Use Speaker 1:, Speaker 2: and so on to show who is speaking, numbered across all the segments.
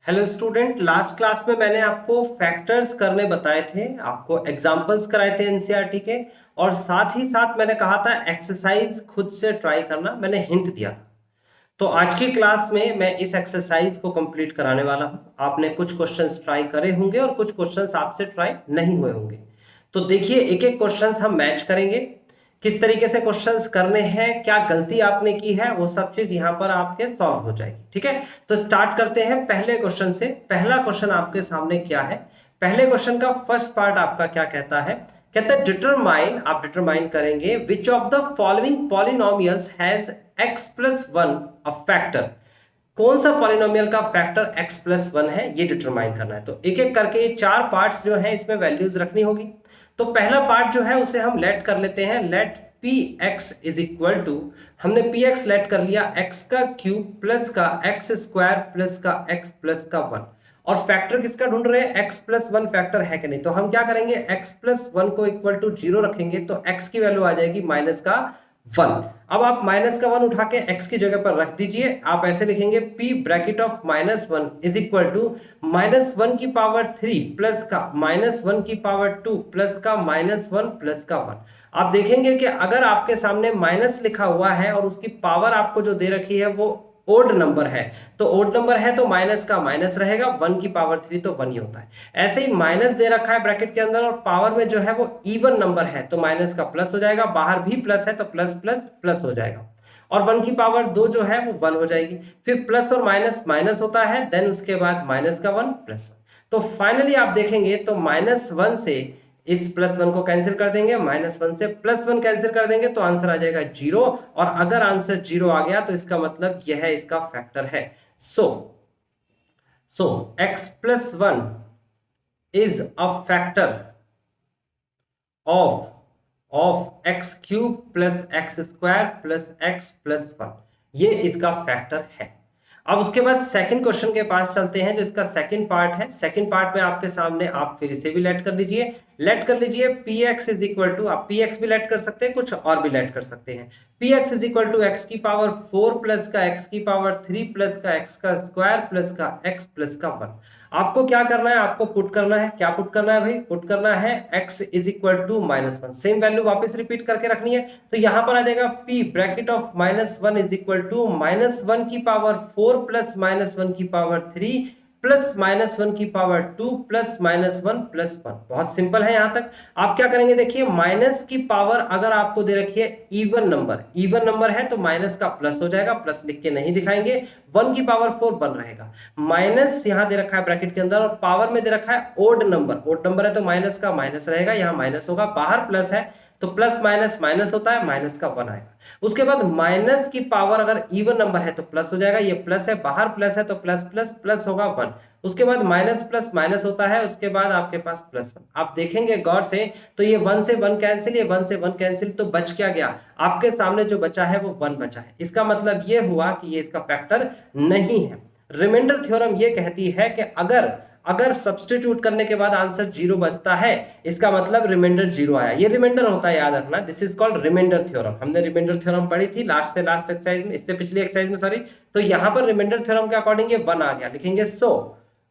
Speaker 1: Hello student, last class में मैंने आपको फैक्टर्स करने बताए थे, आपको एग्जांपल्स कराए थे एनसीईआरटी के, और साथ ही साथ मैंने कहा था एक्सरसाइज खुद से ट्राई करना, मैंने हिंट दिया था। तो आज की क्लास में मैं इस एक्सरसाइज को कंप्लीट कराने वाला हूं। आपने कुछ क्वेश्चंस ट्राई करे होंगे और कुछ क्वेश्चंस आपसे ट्राई नहीं हुए होंगे। तो देखिए, एक एक क्वेश्चंस हम मैच करेंगे, किस तरीके से क्वेश्चंस करने हैं, क्या गलती आपने की है, वो सब चीज यहां पर आपके सॉल्व हो जाएगी। ठीक है, तो स्टार्ट करते हैं पहले क्वेश्चन से। पहला क्वेश्चन आपके सामने क्या है? पहले क्वेश्चन का फर्स्ट पार्ट आपका क्या कहता है? कहता है डिटरमाइन, आप डिटरमाइन करेंगे which of the following polynomials has x plus one a factor. कौन सा पॉलिनोमियल का फैक्टर x प्लस वन है, ये डिटरमाइन करना है। तो एक एक करके चार पार्ट्स जो है इसमें वैल्यूज रखनी होगी। तो पहला पार्ट जो है उसे हम लेट कर लेते हैं, let p x is equal to, हमने पी एक्स लेट कर लिया x का क्यूब प्लस का एक्स स्क्वायर प्लस का x प्लस का वन। और फैक्टर किसका ढूंढ रहे हैं? x प्लस वन फैक्टर है कि नहीं। तो हम क्या करेंगे, x प्लस वन को इक्वल टू जीरो रखेंगे तो x की वैल्यू आ जाएगी माइनस का वन। अब आप माइनस का वन उठा के x की जगह पर रख दीजिए। आप ऐसे लिखेंगे p bracket of minus one is equal to minus one की पावर थ्री प्लस का माइनस वन की पावर टू प्लस का माइनस वन प्लस का वन। आप देखेंगे कि अगर आपके सामने माइनस लिखा हुआ है और उसकी पावर आपको जो दे रखी है वो ओड नंबर है, तो ओड नंबर है तो माइनस का माइनस रहेगा, वन की पावर थ्री तो वन ही होता है। ऐसे ही माइनस दे रखा है ब्रैकेट के अंदर और पावर में जो है वो इवन नंबर है तो माइनस का प्लस हो जाएगा, बाहर भी प्लस है तो प्लस प्लस प्लस हो जाएगा, और वन की पावर दो जो है वो वन हो जाएगी। फिर प्लस और माइनस माइनस होता है, देन उसके बाद माइनस का वन प्लस वन। तो फाइनली आप देखेंगे तो माइनस वन से इस प्लस वन को कैंसिल कर देंगे, माइनस वन से प्लस वन कैंसिल कर देंगे तो आंसर आ जाएगा जीरो। और अगर आंसर जीरो आ गया तो इसका मतलब यह है इसका फैक्टर है। So x plus one is a factor of x cube plus x square plus x plus one, ये इसका फैक्टर है। अब उसके बाद सेकंड क्वेश्चन के पास चलते हैं, जो इसका सेकंड पार्ट है। सेकंड पार्ट में आपके सामने आप फिर इसे भी लेट कर लीजिए, p x is equal to, आप पी एक्स भी लेट कर सकते हैं, कुछ और भी लेट कर सकते हैं। P x is equal to x की पावर फोर प्लस का एक्स की पावर थ्री प्लस का एक्स का स्क्वायर प्लस का एक्स प्लस का वन। आपको क्या करना है, आपको पुट करना है। क्या पुट करना है भाई? पुट करना है x is equal to minus one, same value वापस रिपीट करके रखनी है। तो यहां पर आ जाएगा p bracket of minus one is equal to minus one की power four plus minus one की power three plus minus one की power two plus minus one plus one. बहुत सिंपल है यहां तक। आप क्या करेंगे, देखिए माइनस की पावर अगर आपको दे रखी है इवन नंबर है तो माइनस का प्लस हो जाएगा, प्लस लिख के नहीं दिखाएंगे। वन की पावर फोर वन रहेगा, माइनस यहां दे रखा है ब्रैकेट के अंदर और पावर में दे रखा है ओड नंबर है तो माइनस का माइनस रहेगा, यहां माइनस होगा, बाहर प्लस है तो प्लस माइनस माइनस होता है, माइनस का वन आएगा। उसके बाद माइनस की पावर अगर इवन नंबर है तो प्लस हो जाएगा, ये प्लस है, बाहर प्लस है तो प्लस प्लस प्लस होगा वन। उसके बाद माइनस प्लस माइनस होता है, उसके बाद आपके पास प्लस वन। आप देखेंगे गौर से तो ये वन से वन कैंसिल, ये वन से वन कैंसिल, तो बच क्या गया? आपके सामने जो बचा है वो वन बचा है। इसका मतलब ये हुआ कि ये इसका फैक्टर नहीं है। रिमाइंडर थ्योरम ये कहती है कि अगर सब्स्टिट्यूट करने के बाद आंसर जीरो बचता है, इसका मतलब रिमाइंडर जीरो आया। ये रिमाइंडर होता है, याद रखना, this is called remainder theorem. हमने रिमाइंडर थ्योरम पढ़ी थी लास्ट से लास्ट एक्सरसाइज में, इससे पिछली एक्सरसाइज में सॉरी। तो यहां पर रिमाइंडर थ्योरम के अकॉर्डिंग ये वन आ गया, लिखेंगे so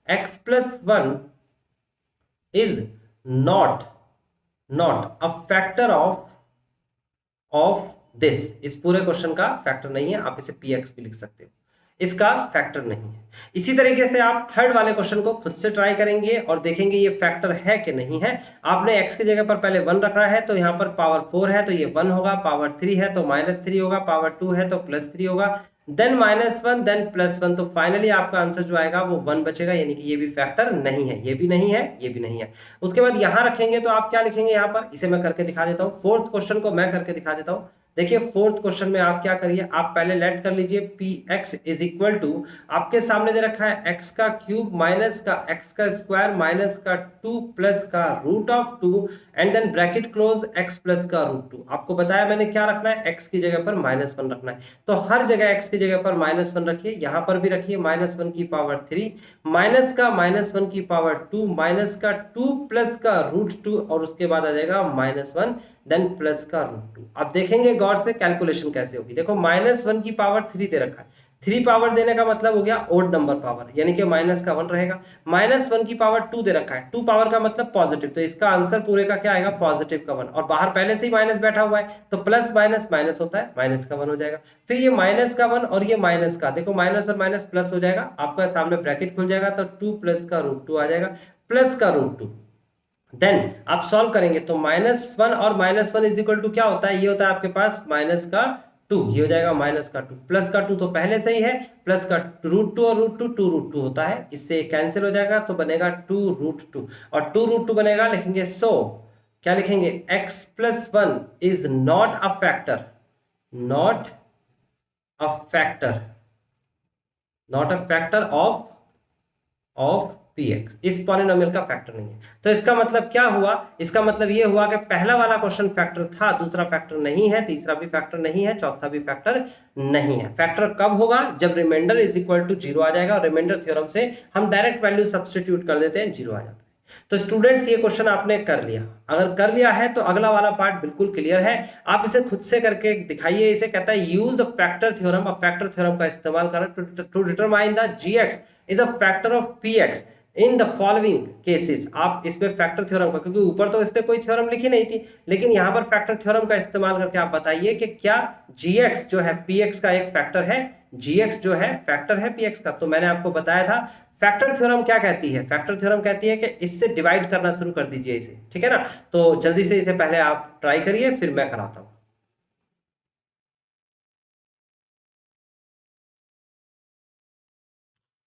Speaker 1: x plus one is not a factor of this. इस पूरे क्वेश्चन का फैक्टर नहीं है, आप इसे पी एक्स भी लिख सकते हो, इसका फैक्टर नहीं है। इसी तरीके से आप थर्ड वाले क्वेश्चन को खुद से ट्राई करेंगे और देखेंगे ये फैक्टर है कि नहीं है। आपने x की जगह पर पहले वन रखना है तो यहाँ पर पावर फोर है तो ये वन होगा, पावर थ्री है तो माइनस थ्री होगा, पावर टू है तो प्लस थ्री होगा, then minus one, then plus one. तो फाइनली आपका आंसर जो आएगा वो वन बचेगा, यानी कि ये भी फैक्टर नहीं है, ये भी नहीं है, ये भी नहीं है। उसके बाद यहां रखेंगे तो आप क्या लिखेंगे यहाँ पर, इसे मैं करके दिखा देता हूँ। फोर्थ क्वेश्चन को मैं करके दिखा देता हूँ। देखिए फोर्थ क्वेश्चन में आप क्या करिए, आप पहले लेट कर लीजिए p x is equal to, आपके सामने दे रखा है एक्स का क्यूब माइनस का एक्स का स्क्वायर माइनस का टू प्लस का root of two and then bracket close x plus का रूट टू। आपको बताया मैंने क्या रखना है, एक्स की जगह पर माइनस वन रखना है, तो हर जगह एक्स की जगह पर माइनस वन रखिए, यहां पर भी रखिए माइनस वन की पावर थ्री माइनस का माइनस वन की पावर टू माइनस का टू प्लस का रूट टू और उसके बाद आ जाएगा माइनस वन देन प्लस का रूट टू। आप देखेंगे गौर से कैलकुलेशन कैसे होगी। देखो माइनस वन की पावर थ्री दे रखा है, 3 पावर देने का मतलब हो गया ओड नंबर पावर, यानी कि माइनस का 1 रहेगा। -1 की पावर 2 दे रखा है, 2 पावर का मतलब पॉजिटिव, तो इसका आंसर पूरे का क्या आएगा, पॉजिटिव का 1, और बाहर पहले से ही माइनस बैठा हुआ है तो प्लस माइनस माइनस होता है, माइनस का 1 हो जाएगा। फिर ये माइनस का 1 और ये माइनस का, देखो माइनस और माइनस प्लस हो जाएगा, आपका सामने ब्रैकेट खुल जाएगा तो 2 प्लस का √2 आ जाएगा, प्लस का √2। देन आप सॉल्व करेंगे तो -1 और -1 इज इक्वल टू क्या होता है, ये होता है आपके पास माइनस का 2, ये हो जाएगा माइनस का 2, प्लस का 2 तो पहले से ही है, प्लस का √2 और √2 2√2 होता है, इससे कैंसिल हो जाएगा तो बनेगा 2√2, और 2√2 बनेगा, लिखेंगे सो क्या लिखेंगे, x + 1 is not a factor, not a factor, not a factor of px, इस पॉलिनोमियल का फैक्टर नहीं है। तो इसका मतलब क्या हुआ, इसका मतलब ये हुआ कि पहला वाला क्वेश्चन फैक्टर था, दूसरा फैक्टर नहीं है, तीसरा भी फैक्टर नहीं है, चौथा भी फैक्टर नहीं है। फैक्टर कब होगा, जब रिमाइंडर इज इक्वल टू 0 आ जाएगा, और रिमाइंडर थ्योरम से हम डायरेक्ट वैल्यू सब्स्टिट्यूट कर देते हैं, 0 आ जाता है। तो स्टूडेंट्स ये क्वेश्चन आपने कर लिया, अगर कर लिया है तो अगला वाला पार्ट बिल्कुल क्लियर है, आप इसे खुद से करके दिखाइए। इसे कहता है use a factor theorem, factor theorem का इस्तेमाल करें to determine the gx is a factor of px in the following cases. आप इसमें फैक्टर थ्योरम का, क्योंकि ऊपर तो इसने कोई थ्योरम लिखी नहीं थी, लेकिन यहां पर फैक्टर थ्योरम का इस्तेमाल करके आप बताइए कि क्या gx जो है px का एक फैक्टर है, gx जो है फैक्टर है px का। तो मैंने आपको बताया था फैक्टर थ्योरम क्या कहती है, फैक्टर थ्योरम कहती है कि इससे डिवाइड करना शुरू कर दीजिए इसे, ठीक है ना। तो जल्दी से इसे पहले आप ट्राई करिए, फिर मैं कराता हूं।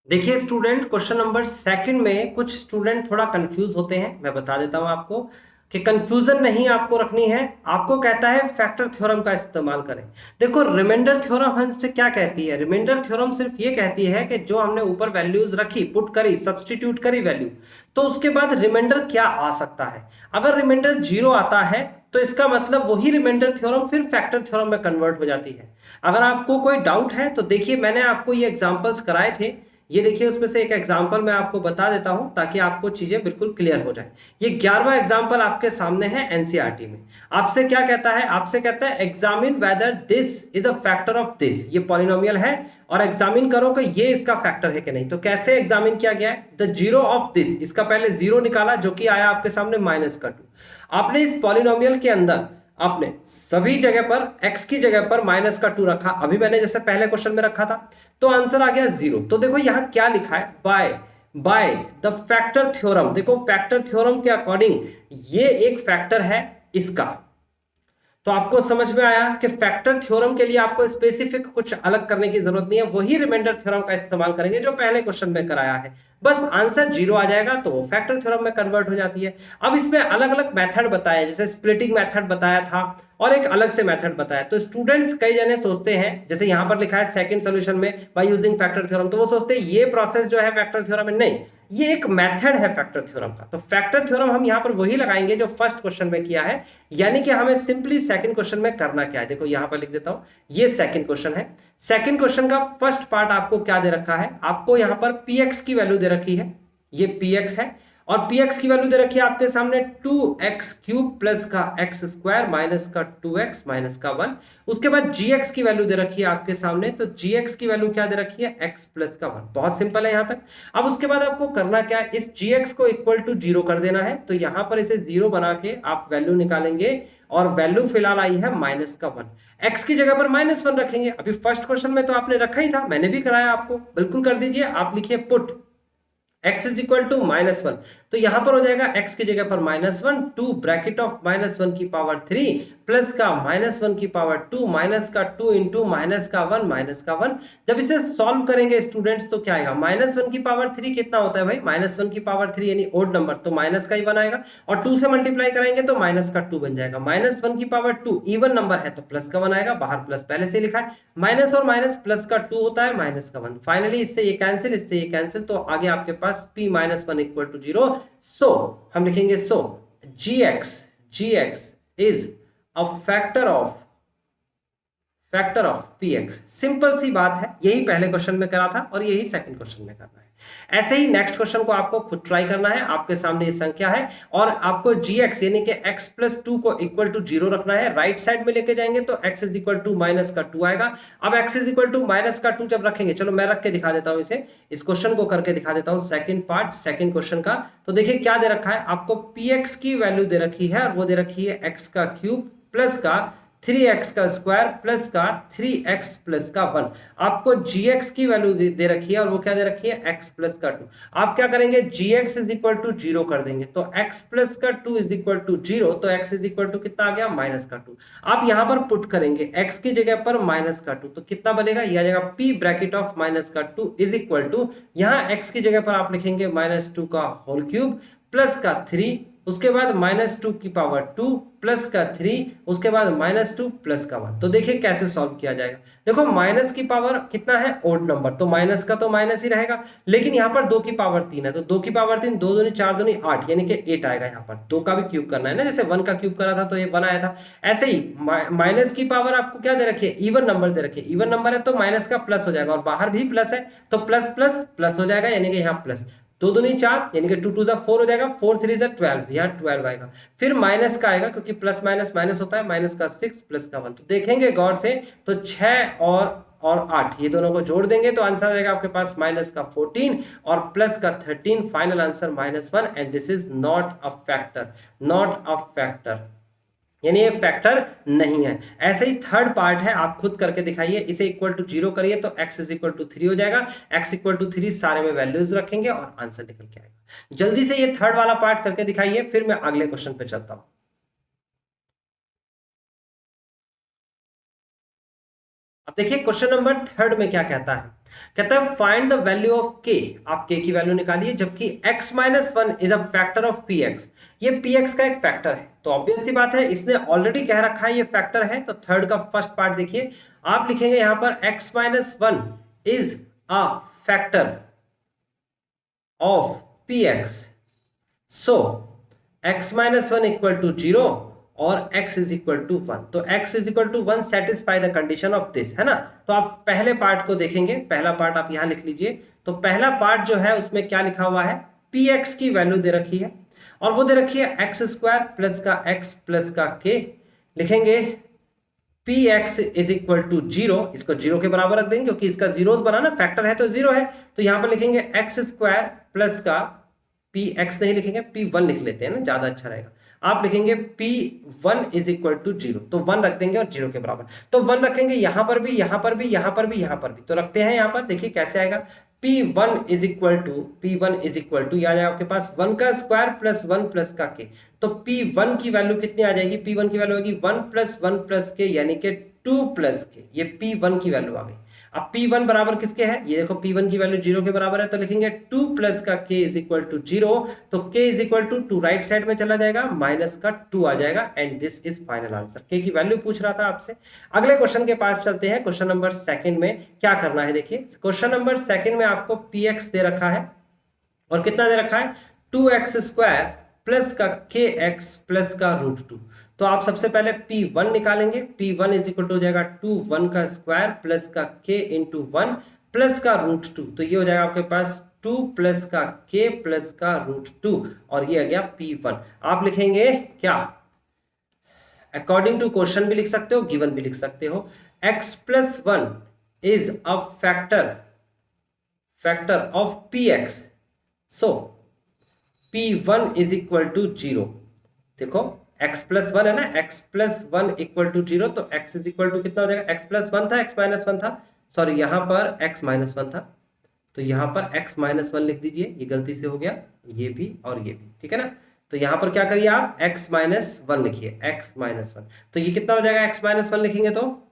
Speaker 1: देखिए स्टूडेंट, क्वेश्चन नंबर सेकंड में कुछ स्टूडेंट थोड़ा कंफ्यूज होते हैं, मैं बता देता हूं आपको कि कंफ्यूजन नहीं आपको रखनी है। आपको कहता है फैक्टर थ्योरम का इस्तेमाल करें। देखो रिमाइंडर थ्योरम हमसे क्या कहती है, रिमाइंडर थ्योरम सिर्फ ये कहती है कि जो हमने ऊपर वैल्यूज रखी, पुट करी, सब्स्टिट्यूट करी वैल्यू, तो उसके बाद रिमाइंडर क्या आ सकता है। अगर रिमाइंडर 0 आता है तो इसका मतलब वही रिमाइंडर थ्योरम फिर फैक्टर थ्योरम में कन्वर्ट हो जाती है। अगर आपको कोई डाउट है तो देखिए, मैंने आपको ये एग्जांपल्स कराए थे, ये देखिए उसमें से एक एग्जांपल मैं आपको बता देता हूं ताकि आपको चीजें बिल्कुल क्लियर हो जाए। ये 11वां एग्जांपल आपके सामने है एनसीईआरटी में। आपसे क्या कहता है, आपसे कहता है examine whether this is a factor of this, ये पॉलिनोमियल है, और एग्जामिन करो कि ये इसका फैक्टर है कि नहीं। तो कैसे एग्जामिन किया गया है, द 0 ऑफ दिस, इसका पहले 0 निकाला जो कि आया आपके सामने -2। आपने इस पॉलिनोमियल के अंदर आपने सभी जगह पर x की जगह पर -2 रखा, अभी मैंने जैसे पहले क्वेश्चन में रखा था, तो आंसर आ गया 0। तो देखो यहां क्या लिखा है, बाय द फैक्टर थ्योरम। देखो फैक्टर थ्योरम के अकॉर्डिंग ये एक फैक्टर है इसका। तो आपको समझ में आया कि फैक्टर थ्योरम के लिए आपको स्पेसिफिक कुछ अलग करने की जरूरत नहीं है, वही रिमाइंडर थ्योरम का इस्तेमाल करेंगे जो पहले क्वेश्चन में कराया है, बस आंसर 0 आ जाएगा तो वो फैक्टर थ्योरम में कन्वर्ट हो जाती है। अब इसमें अलग अलग मेथड बताया, जैसे स्प्लिटिंग मेथड बताया था और एक अलग से मेथड बताया। तो स्टूडेंट्स कई जने सोचते हैं, जैसे यहां पर लिखा है सेकंड सॉल्यूशन में बाय यूजिंग फैक्टर थ्योरम, तो वो सोचते हैं ये प्रोसेस जो है फैक्टर थ्योरम में, नहीं, ये एक मेथड है फैक्टर थ्योरम का। तो फैक्टर थ्योरम हम यहां पर वही लगाएंगे जो फर्स्ट क्वेश्चन में किया है, यानी कि हमें सिंपली सेकंड क्वेश्चन में करना क्या है। देखो यहां पर लिख देता हूं, ये सेकंड क्वेश्चन है। सेकंड क्वेश्चन का फर्स्ट पार्ट आपको क्या दे रखा है, आपको यहां पर px की वैल्यू दे रखी है, ये px है, और px की वैल्यू दे रखी है आपके सामने 2x³ प्लस का x² माइनस का 2x माइनस का 1। उसके बाद gx की वैल्यू दे रखी है आपके सामने, तो gx की वैल्यू क्या दे रखी है, x प्लस का 1। बहुत सिंपल है यहां तक। अब उसके बाद आपको करना क्या है, इस gx को इक्वल टू 0 कर देना है। तो यहां पर इसे 0 बना के आप वैल्यू निकालेंगे, और वैल्यू फिलहाल आई है -1। x की जगह पर -1 रखेंगे। अभी फर्स्ट क्वेश्चन में तो आपने रखा ही था, मैंने भी कराया आपको, बिल्कुल कर दीजिए। आप लिखिए put x is equal to -1, तो यहां पर हो जाएगा x की जगह पर -1, 2 ब्रैकेट ऑफ -1 की पावर 3 प्लस का -1 की पावर 2 माइनस का 2 इंटू माइनस का 1 माइनस का 1। जब इसे सॉल्व करेंगे स्टूडेंट्स तो क्या आएगा, -1 की पावर 3 कितना होता है भाई, -1 की पावर 3 यानी ओड नंबर, तो माइनस का ही 1 आएगा, और 2 से मल्टीप्लाई कराएंगे तो माइनस का 2 बन जाएगा। -1 की पावर 2 इवन नंबर है तो प्लस का 1 आएगा, बाहर प्लस पहले से लिखा है, माइनस और माइनस प्लस का 2 होता है, माइनस का 1। फाइनली इससे ये कैंसिल, इससे ये कैंसिल, तो आगे आपके पास p - 1 इक्वल टू 0। सो हम लिखेंगे so gx is a factor of factor of P x. Simple सी बात है, यही पहले क्वेश्चन में करा था और यही सेकंड क्वेश्चन में करना है। ऐसे ही नेक्स्ट क्वेश्चन को आपको खुद ट्राई करना है। आपके सामने ये संख्या है और आपको gx यानी कि x प्लस 2 को इक्वल टू 0 रखना है। राइट साइड में लेके जाएंगे तो x is equal to minus का 2 आएगा। अब x is equal to minus का 2 जब रखेंगे, चलो मैं रख के दिखा देता हूं इसे, इस क्वेश्चन को करके दिखा देता हूं सेकंड पार्ट सेकंड क्वेश्चन का। तो देखिए क्या दे रखा है आपको, px की वैल्यू दे रखी है और वो दे रखी है x का क्यूब प्लस का 3x का स्क्वायर प्लस का 3x प्लस का 1। आपको gx की वैल्यू दे रखी है और वो क्या दे रखी है x प्लस का 2। आप क्या करेंगे, gx इज इक्वल टू 0 कर देंगे तो x प्लस का 2 इज इक्वल टू 0, तो x इज इक्वल टू कितना आ गया, माइनस का 2। आप यहां पर पुट करेंगे x की जगह पर माइनस का 2, तो कितना बनेगा, यह आ जाएगा p ब्रैकेट ऑफ माइनस का 2 इज इक्वल टू, यहां x की जगह पर आप लिखेंगे माइनस 2 का होल क्यूब प्लस का 3, उसके बाद माइनस 2 की पावर 2 प्लस का 3, उसके बाद माइनस 2 प्लस का 1। तो देखिए कैसे सॉल्व किया जाएगा। देखो माइनस की पावर कितना है, ओड नंबर, तो माइनस का तो माइनस ही रहेगा, लेकिन यहाँ पर 2 की पावर 3 है तो 2 की पावर 3, 2 दूनी 4 दूनी 8 यानी कि 8 आएगा। यहाँ पर 2 का भी क्यूब करना है ना, जैसे 1 का क्यूब करा था तो ये 1 आया था। ऐसे ही माइनस की पावर आपको क्या दे रखी है, इवन नंबर दे रखी है, इवन नंबर है तो माइनस का प्लस हो जाएगा और बाहर भी प्लस है तो प्लस प्लस प्लस हो जाएगा, यानी कि यहाँ प्लस 2 दूनी 4 यानी कि 2 2 4 हो जाएगा, 4 3 12, यहाँ 12 आएगा। फिर माइनस का आएगा क्योंकि प्लस माइनस माइनस होता है, माइनस का 6 प्लस का 1। तो देखेंगे गौर से तो 6 और 8 ये दोनों को जोड़ देंगे तो आंसर आएगा आपके पास माइनस का 14 और प्लस का 13, final answer -1 and this is not a factor, not a factor, यानी ये फैक्टर नहीं है। ऐसे ही थर्ड पार्ट है, आप खुद करके दिखाइए, इसे इक्वल टू 0 करिए तो x इज इक्वल टू 3 हो जाएगा, x इक्वल टू 3 सारे में वैल्यूज रखेंगे और आंसर निकल के आएगा। जल्दी से ये थर्ड वाला पार्ट करके दिखाइए, फिर मैं अगले क्वेश्चन पे चलता हूं। अब देखिए क्वेश्चन नंबर थर्ड में क्या कहता है, कहता है find the value of k। आप k की वैल्यू निकालिए, जबकि x minus 1 is a factor of px। ये px का एक फैक्टर है, तो ऑब्वियस सी बात है इसने ऑलरेडी कह रखा है ये फैक्टर है, तो थर्ड का फर्स्ट पार्ट देखिए, आप लिखेंगे यहां पर x minus 1 is a factor of px, so x minus 1 equal to 0 और x इज इक्वल टू 1, तो x is equal to 1 satisfy the condition of this, है ना। तो आप पहले पार्ट को देखेंगे, पहला पार्ट आप यहां लिख लीजिए। तो पहला पार्ट जो है उसमें क्या लिखा हुआ है, px की वैल्यू दे रखी है और वो दे रखी है एक्स स्क्वायर प्लस का x प्लस का k। लिखेंगे px इज इक्वल टू 0, इसको 0 के बराबर रख देंगे क्योंकि इसका जीरोस बना ना, फैक्टर है तो 0 है, तो यहां पर लिखेंगे एक्स स्क्वायर प्लस का px नहीं लिखेंगे, p1 लिख लेते हैं ना, ज्यादा अच्छा रहेगा। आप लिखेंगे p1 इज इक्वल टू 0, तो 1 रख देंगे और 0 के बराबर, तो 1 रखेंगे यहां पर भी, यहां पर भी, यहां पर भी, यहां पर भी, तो रखते हैं यहां पर। देखिए कैसे आएगा, p1 इज इक्वल टू याद है आपके पास 1 का स्क्वायर प्लस 1 प्लस का k, तो p1 की वैल्यू कितनी आ जाएगी, p1 की वैल्यू आएगी 1 प्लस 1 प्लस k यानी कि 2 प्लस k, ये p1 की वैल्यू आ गई। अब P1 बराबर किसके है, ये देखो P1 की वैल्यू 0 के बराबर है, तो लिखेंगे 2 प्लस का k इज इक्वल टू 0, तो k is equal to 2 right side में चला जाएगा, माइनस का 2 आ जाएगा and this is final answer. k की वैल्यू पूछ रहा था आपसे। अगले क्वेश्चन के पास चलते हैं। क्वेश्चन नंबर सेकंड में क्या करना है, देखिए क्वेश्चन नंबर सेकंड में आपको px दे रखा है और कितना दे रखा है, 2x स्क्वायर प्लस का kx प्लस का √2। तो आप सबसे पहले p1 निकालेंगे, p1 इज इक्वल टू हो जाएगा 2 1 का स्क्वायर प्लस का k इंटू 1 प्लस का √2, तो ये हो जाएगा आपके पास 2 प्लस का k प्लस का √2 और ये आ गया p1। आप लिखेंगे क्या, अकॉर्डिंग टू क्वेश्चन भी लिख सकते हो, गिवन भी लिख सकते हो, x plus 1 is a factor of px, so p1 is equal to 0। देखो x प्लस 1 है ना, x प्लस 1 इक्वल टू 0, तो x इज इक्वल टू कितना हो जाएगा, x प्लस 1 था, x माइनस 1 था, सॉरी यहाँ पर x माइनस 1 था, तो यहाँ पर x माइनस 1 लिख दीजिए, ये गलती से हो गया, ये भी और ये भी, ठीक है ना। तो यहाँ पर क्या करिए आप, x माइनस 1 लिखिए, x माइनस 1, तो ये कितना हो जाएगा, x माइनस 1 लिखेंगे तो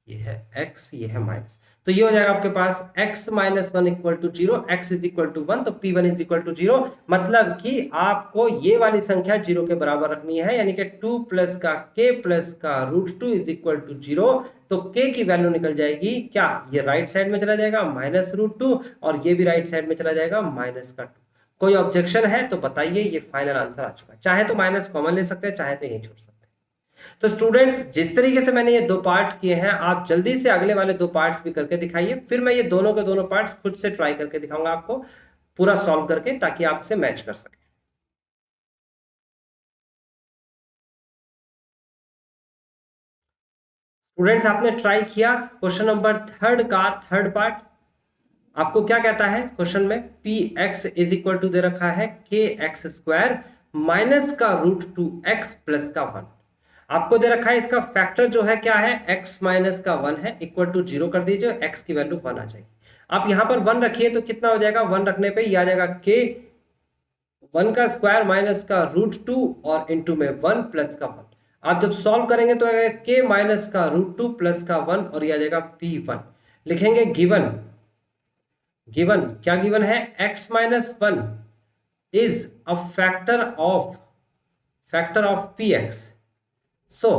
Speaker 1: ये है x, ये है माइनस, तो ये हो जाएगा आपके पास x minus 1 equal to 0, x is equal to 1, तो p1 इज इक्वल टू 0, मतलब कि आपको ये वाली संख्या 0 के बराबर रखनी है, यानी कि 2 प्लस का k प्लस का √2 इज इक्वल टू 0, तो k की वैल्यू निकल जाएगी क्या, ये राइट साइड में चला जाएगा माइनस √2 और ये भी राइट साइड में चला जाएगा माइनस का 2। कोई ऑब्जेक्शन है तो बताइए, ये फाइनल आंसर आ चुका है, चाहे तो माइनस कॉमन ले सकते हैं, चाहे तो यही छोड़ सकते हैं। तो स्टूडेंट्स, जिस तरीके से मैंने ये दो पार्ट्स किए हैं, आप जल्दी से अगले वाले दो पार्ट्स भी करके दिखाइए, फिर मैं ये दोनों के दोनों पार्ट्स खुद से ट्राई करके दिखाऊंगा आपको पूरा सॉल्व करके, ताकि आप इसे मैच कर सकें। स्टूडेंट्स, आपने ट्राई किया क्वेश्चन नंबर थर्ड का थर्ड पार्ट। आपको क्या कहता है क्वेश्चन में? P x is equal to दे रखा है के एक्स स्क्वायर माइनस का रूट टू एक्स प्लस का वन। आपको दे रखा है इसका फैक्टर जो है क्या है? x माइनस का वन है, इक्वल टू जीरो कर दीजिए, x की वैल्यू वन आ जाएगी। आप यहां पर वन रखिए तो कितना हो जाएगा? वन रखने पे ये आ जाएगा के वन का स्क्वायर माइनस का रूट टू और इंटू में वन प्लस का वन। आप जब सॉल्व करेंगे तो आएगा के माइनस का रूट टू प्लस का वन और ये आ जाएगा पी वन। लिखेंगे गिवन, गिवन क्या गिवन है? x minus one is a factor of P x, so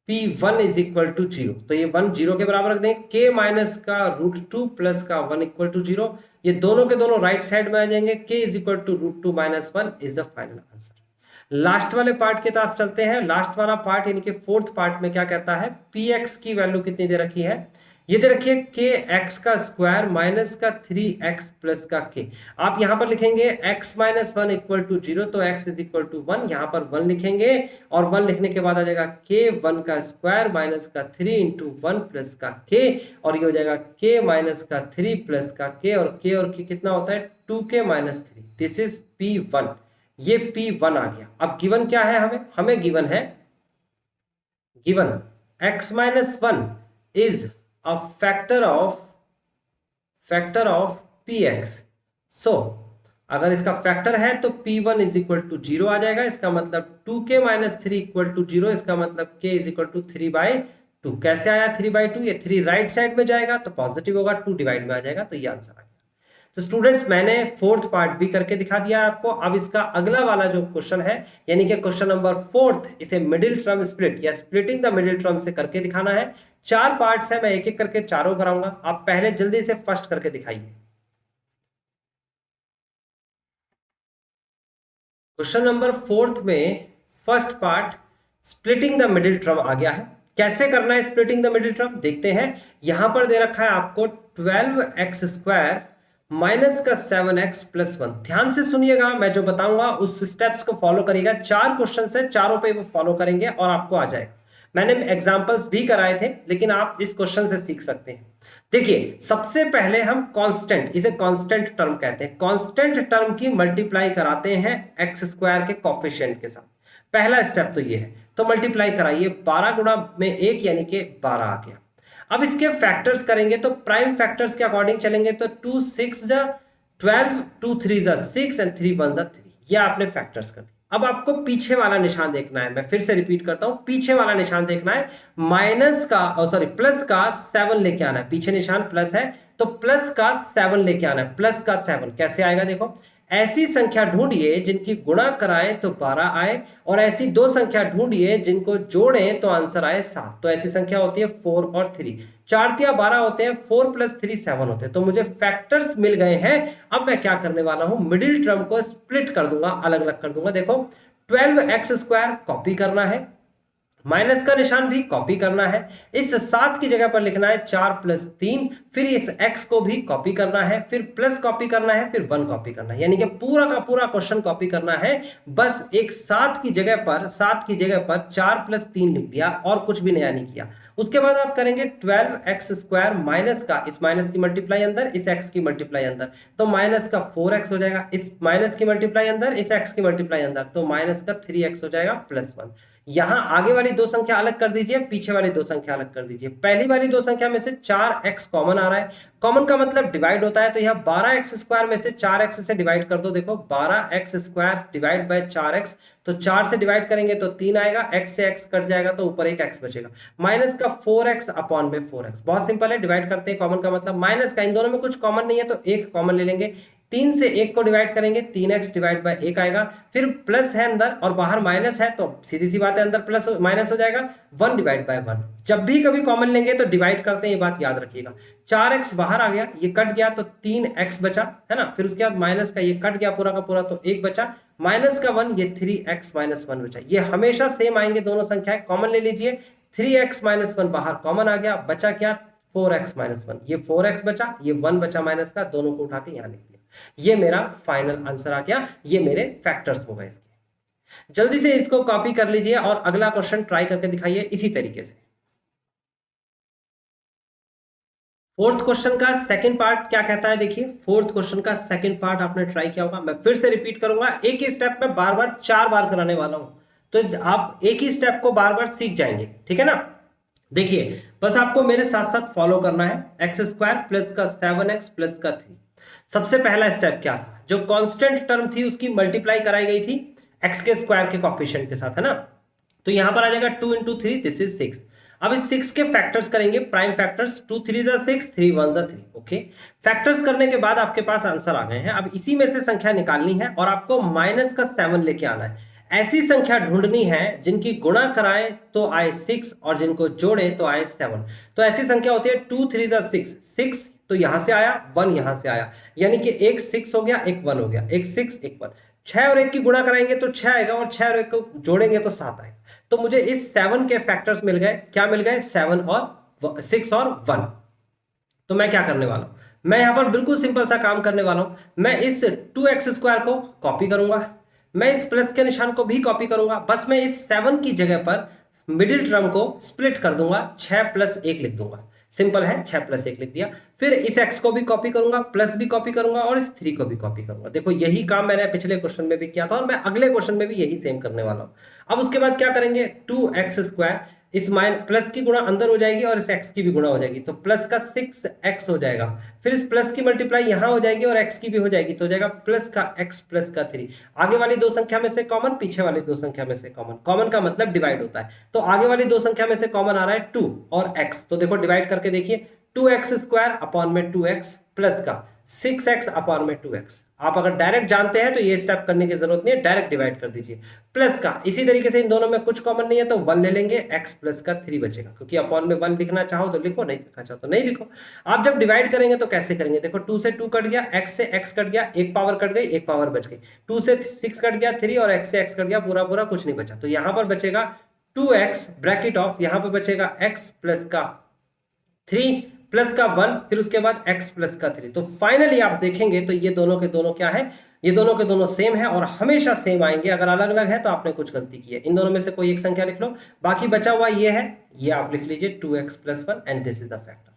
Speaker 1: P1 is equal to zero. तो ये वन जीरो के बराबर रख दें, k माइनस का रूट टू प्लस का वन इक्वल टू जीरो। ये दोनों के दोनों राइट साइड में आ जाएंगे, k is equal to root two minus one is the final answer. Last वाले पार्ट की तरफ चलते हैं। लास्ट वाला पार्ट यानी कि फोर्थ पार्ट में क्या कहता है? px की वैल्यू कितनी दे रखी है? ये दे रखिए के एक्स का स्क्वायर माइनस का थ्री एक्स प्लस का के। आप यहां पर लिखेंगे x minus one equal to zero, तो x is equal to one, यहां पर वन लिखेंगे और वन लिखने के बाद आ जाएगा के वन का स्क्वायर माइनस का थ्री इंटू वन प्लस का के, और ये हो जाएगा के माइनस का थ्री प्लस का के, और के कितना होता है? टू के minus three. This is P1। ये P1 आ गया। अब गिवन क्या है? हमें गिवन है, given x minus one is a factor of px। so अगर इसका फैक्टर है तो p1 is equal to zero आ जाएगा। इसका मतलब 2k minus three equal to zero, इसका मतलब k is equal to three by two. कैसे आया थ्री बाई टू? ये थ्री राइट साइड में जाएगा तो पॉजिटिव होगा, टू डिवाइड में आ जाएगा, तो ये आंसर आ गया। तो स्टूडेंट्स, मैंने फोर्थ पार्ट भी करके दिखा दिया है आपको। अब इसका अगला वाला जो क्वेश्चन है, यानी कि क्वेश्चन नंबर फोर्थ, इसे मिडिल टर्म स्प्लिट या स्प्लिटिंग द मिडिल टर्म से करके दिखाना है। चार पार्ट्स है, मैं एक एक करके चारों कराऊंगा। आप पहले जल्दी से फर्स्ट करके दिखाइए। क्वेश्चन नंबर फोर्थ में first part splitting the middle term आ गया है। कैसे करना है स्प्लिटिंग द मिडिल टर्म देखते हैं। यहां पर दे रखा है आपको 12x स्क्वायर माइनस का 7x प्लस वन। ध्यान से सुनिएगा, मैं जो बताऊंगा उस स्टेप्स को फॉलो करिएगा। चार क्वेश्चन है, चारों पे वो फॉलो करेंगे और आपको आ जाएगा। मैंने एग्जांपल्स भी कराए थे, लेकिन आप इस क्वेश्चन से सीख सकते हैं। देखिए, सबसे पहले हम कांस्टेंट, इसे कांस्टेंट टर्म कहते हैं, कांस्टेंट टर्म की मल्टीप्लाई कराते हैं एक्स स्क्वायर के कोफिशिएंट के साथ। पहला स्टेप तो ये है, तो मल्टीप्लाई कराइए, 12 गुणा में 1 यानी कि 12 आ गया। अब इसके फैक्टर्स करेंगे तो प्राइम फैक्टर्स के अकॉर्डिंग चलेंगे तो 2 6 जा 12, 2 3 जा 6 एंड 3 1 जा 3। ये आपने फैक्टर्स कर दिए। अब आपको पीछे वाला निशान देखना है। मैं फिर से रिपीट करता हूं, पीछे वाला निशान देखना है। माइनस का प्लस का 7 लेके आना है। पीछे निशान प्लस है तो प्लस का 7 लेके आना है। प्लस का 7 कैसे आएगा? देखो, ऐसी संख्या ढूंढिए जिनकी गुणा कराएं तो 12 आए, और ऐसी दो संख्या ढूंढिए जिनको जोड़ें तो आंसर आए 7। तो ऐसी संख्या होती है 4 और 3। 4 तिया 12 होते हैं, 4 प्लस 3 7 होते हैं। तो मुझे फैक्टर्स मिल गए हैं। अब मैं क्या करने वाला हूं? मिडिल टर्म को स्प्लिट कर दूंगा, अलग अलग कर दूंगा। देखो, 12x स्क्वायर कॉपी करना है, माइनस का निशान भी कॉपी करना है। इस 7 की जगह पर लिखना है 4 प्लस 3, फिर इस x को भी कॉपी करना है, फिर प्लस कॉपी करना है, फिर 1 कॉपी करना है, यानी कि पूरा का पूरा क्वेश्चन कॉपी करना है। बस एक 7 की जगह पर 4 प्लस 3 लिख दिया और कुछ भी नया नहीं किया। उसके बाद आप करेंगे 12x स्क्वायर माइनस का, इस माइनस की मल्टीप्लाई अंदर, इस x की मल्टीप्लाई अंदर, तो माइनस का 4x हो जाएगा। इस माइनस की मल्टीप्लाई अंदर, इस x की मल्टीप्लाई अंदर, तो माइनस का 3x हो जाएगा प्लस 1। यहां आगे वाली दो संख्या अलग कर दीजिए, पीछे वाली दो संख्या अलग कर दीजिए। पहली वाली दो संख्या में से 4x कॉमन आ रहा है, कॉमन का मतलब डिवाइड होता है, तो यहां 12x स्क्वायर में से 4x से डिवाइड कर दो। देखो, 12x square divide by 4x, तो 4 से डिवाइड करेंगे तो 3 आएगा, x से x कट जाएगा तो ऊपर एक x बचेगा। माइनस का 4x अपॉन में 4x, बहुत सिंपल है, डिवाइड करते हैं, कॉमन का मतलब माइनस का, इन दोनों में कुछ कॉमन नहीं है तो एक कॉमन ले लेंगे। 3 से 1 को डिवाइड करेंगे 3x डिवाइड बाय 1 आएगा, फिर प्लस है अंदर और बाहर माइनस है तो सीधी सी बात है अंदर प्लस माइनस हो जाएगा, 1 डिवाइड बाय 1। जब भी कभी कॉमन लेंगे तो डिवाइड करते हैं, ये बात याद रखिएगा। 4x बाहर आ गया, ये कट गया तो 3x बचा, है ना। फिर उसके बाद माइनस का ये कट गया पूरा का पूरा तो 1 बचा, माइनस का 1, ये 3x माइनस 1 बचा। ये हमेशा सेम आएंगे दोनों संख्याएं, कॉमन ले लीजिए। 3x माइनस 1 बाहर कॉमन आ गया, बचा क्या 4x माइनस 1, ये 4x बचा, ये 1 बचा माइनस का, दोनों को उठा के यहां लिख दिया। ये मेरा फाइनल आंसर आ गया, ये मेरे फैक्टर्स हो गए इसके। जल्दी से इसको कॉपी कर लीजिए और अगला क्वेश्चन ट्राई करके दिखाइए इसी तरीके से। फोर्थ क्वेश्चन का सेकंड पार्ट क्या कहता है, देखिए फोर्थ क्वेश्चन का सेकंड पार्ट आपने ट्राई किया होगा, मैं फिर से रिपीट करूंगा, एक ही स्टेप में बार बार 4 बार कराने वाला हूं, तो आप एक ही स्टेप को बार बार सीख जाएंगे, ठीक है ना। देखिए बस आपको मेरे साथ साथ फॉलो करना है। एक्स स्क्वायर प्लस का 7x प्लस का 3। सबसे पहला स्टेप क्या था, जो कांस्टेंट टर्म थी उसकी मल्टीप्लाई कराई गई थी एक्स के स्क्वायर के कोएफिशिएंट के साथ, है ना। तो यहां पर आ जाएगा 2 × 3, दिस इज 6। अब इस 6 के फैक्टर्स करेंगे, प्राइम फैक्टर्स, 2 3 जा 6, 3 1 जा 3। ओके, फैक्टर्स करने के बाद आपके पास आंसर आ गए हैं। अब इसी में से संख्या निकालनी है और आपको माइनस का 7 लेके आना है। ऐसी संख्या ढूंढनी है जिनकी गुणा कराएं तो आए 6 और जिनको जोड़े तो आए 7। तो ऐसी संख्या होती है 2 3 जा 6, 6 तो यहां से आया, 1 यहां से आया, यानी कि एक 6 हो गया, एक 1 हो गया, एक 6 एक 1। 6 और 1 की गुणा कराएंगे तो 6 आएगा और 6 और 1 को जोड़ेंगे तो 7 आएगा। तो मुझे इस 7 के फैक्टर्स मिल गए, क्या मिल गए, 7 और 6 और 1। तो मैं क्या करने वाला हूं, मैं यहां पर बिल्कुल सिंपल सा काम करने वाला हूं। मैं इस 2x² को कॉपी करूंगा, मैं इस प्लस के निशान को भी कॉपी करूंगा, बस मैं इस 7 की जगह पर मिडिल टर्म को स्प्लिट कर दूंगा, 6 + 1 लिख दूंगा। सिंपल है, 6 + 1 लिख दिया। फिर इस x को भी कॉपी करूंगा, प्लस भी कॉपी करूंगा और इस 3 को भी कॉपी करूंगा। देखो यही काम मैंने पिछले क्वेश्चन में भी किया था और मैं अगले क्वेश्चन में भी यही सेम करने वाला हूं। अब उसके बाद क्या करेंगे, 2x², इस प्लस की गुणा अंदर हो जाएगी और इस x की भी गुणा हो जाएगी, तो प्लस का 6x हो जाएगा। फिर इस प्लस की मल्टीप्लाई यहां हो जाएगी और x की भी हो जाएगी, तो हो जाएगा प्लस का x प्लस का 3। आगे वाली दो संख्या में से कॉमन, पीछे वाली दो संख्या में से कॉमन, कॉमन का मतलब डिवाइड होता है, तो आगे वाली दो संख्या में से कॉमन आ रहा है 2 और x, तो देखो डिवाइड करके देखिए, 2x² अपॉन में 2x प्लस का 6x अपॉन में 2x। आप अगर डायरेक्ट जानते हैं तो ये स्टेप करने की जरूरत नहीं है, डायरेक्ट डिवाइड कर दीजिए, प्लस का। इसी तरीके से इन दोनों में कुछ कॉमन नहीं है तो 1 ले लेंगे, x प्लस का 3 बचेगा, क्योंकि अपॉन में 1 लिखना चाहो तो लिखो, नहीं लिखना चाहो तो नहीं लिखो। आप जब डिवाइड करेंगे तो कैसे करेंगे, देखो 2 से 2 कट गया, x से x कट गया, एक पावर कट गई, एक पावर बच गई, 2 से 6 कट गया 3 और x से x कट गया, पूरा पूरा कुछ नहीं बचा, तो यहां पर बचेगा 2x ब्रैकेट ऑफ, यहां पर बचेगा x प्लस का 3 प्लस का 1, फिर उसके बाद x प्लस का 3। तो फाइनली आप देखेंगे तो ये दोनों के दोनों क्या है, ये दोनों के दोनों सेम है और हमेशा सेम आएंगे। अगर अलग अलग है तो आपने कुछ गलती की है। इन दोनों में से कोई एक संख्या लिख लो, बाकी बचा हुआ ये है, ये आप लिख लीजिए 2x + 1 and this is the factor.